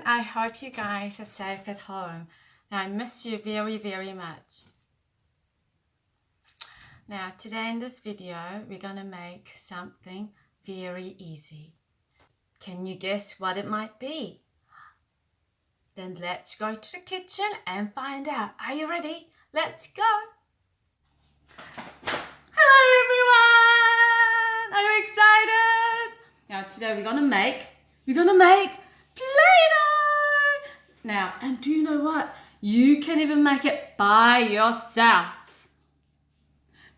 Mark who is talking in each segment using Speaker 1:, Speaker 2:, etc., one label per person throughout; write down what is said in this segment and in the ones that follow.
Speaker 1: I hope you guys are safe at home. Now, I miss you very, very much. Now, today in this video, we're going to make something very easy. Can you guess what it might be? Then let's go to the kitchen and find out. Are you ready? Let's go. Hello everyone! Are you excited? Now today we're gonna make Play-Doh! Now, and do you know what? You can even make it by yourself.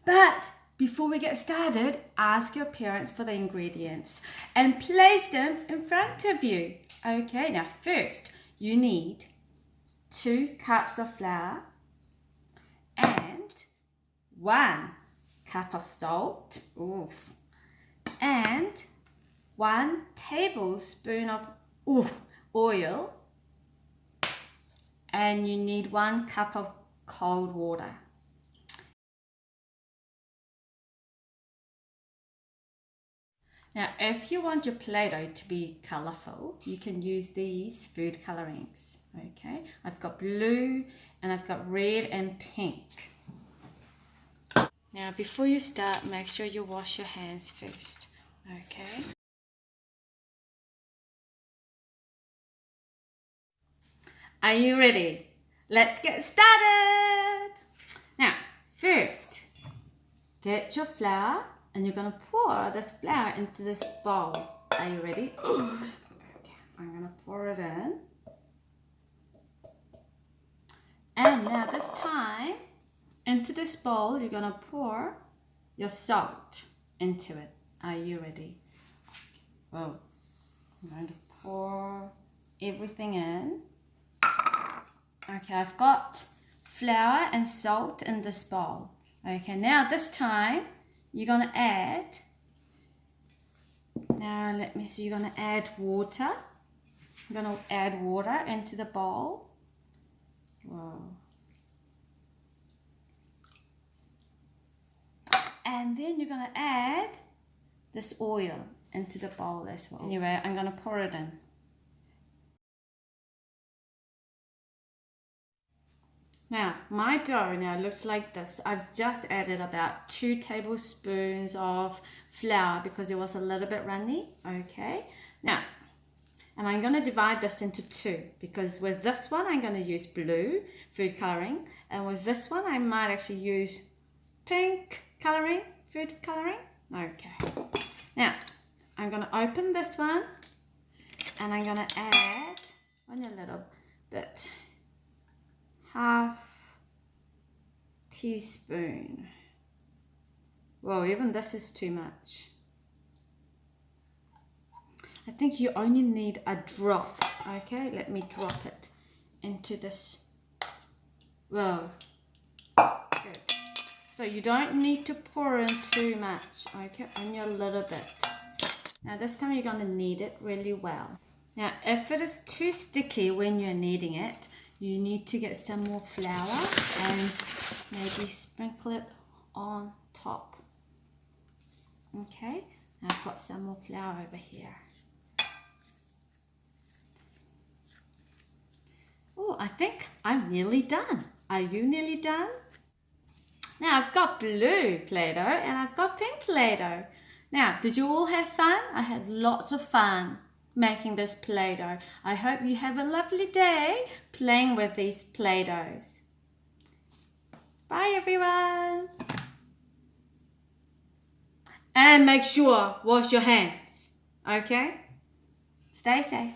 Speaker 1: But before we get started, ask your parents for the ingredients and place them in front of you. Okay, now first you need 2 cups of flour and 1 cup of salt, and 1 tablespoon of oil, and you need 1 cup of cold water. Now, if you want your Play-Doh to be colourful, you can use these food colorings. Okay, I've got blue and I've got red and pink. Now, before you start, make sure you wash your hands first. Okay. Are you ready? Let's get started. Now, first, get your flour and you're going to pour this flour into this bowl. Are you ready? Okay, I'm going to pour it in. And now this time, into this bowl, you're going to pour your salt into it. Are you ready? Oh, I'm going to pour everything in. Okay, I've got flour and salt in this bowl. Okay, now this time, you're going to add, now let me see, you're going to add water. You're going to add water into the bowl. Whoa. And then you're going to add this oil into the bowl as well. Anyway, I'm going to pour it in. Now, my dough now looks like this. I've just added about 2 tablespoons of flour because it was a little bit runny. Okay. Now, and I'm going to divide this into 2 because with this one, I'm going to use blue food coloring. And with this one, I might actually use pink coloring, food coloring. Okay. Now, I'm going to open this one and I'm going to add only a little bit. Half teaspoon. Whoa, even this is too much. I think you only need a drop. Okay, let me drop it into this. Whoa. Good. So you don't need to pour in too much. Okay, only a little bit. Now this time you're going to knead it really well. Now if it is too sticky when you're kneading it, you need to get some more flour and maybe sprinkle it on top. Okay, now I've got some more flour over here. Oh, I think I'm nearly done. Are you nearly done? Now I've got blue Play-Doh and I've got pink Play-Doh. Now, did you all have fun? I had lots of fun making this Play-Doh. I hope you have a lovely day playing with these Play-Dohs. Bye everyone. And make sure wash your hands. Okay? Stay safe.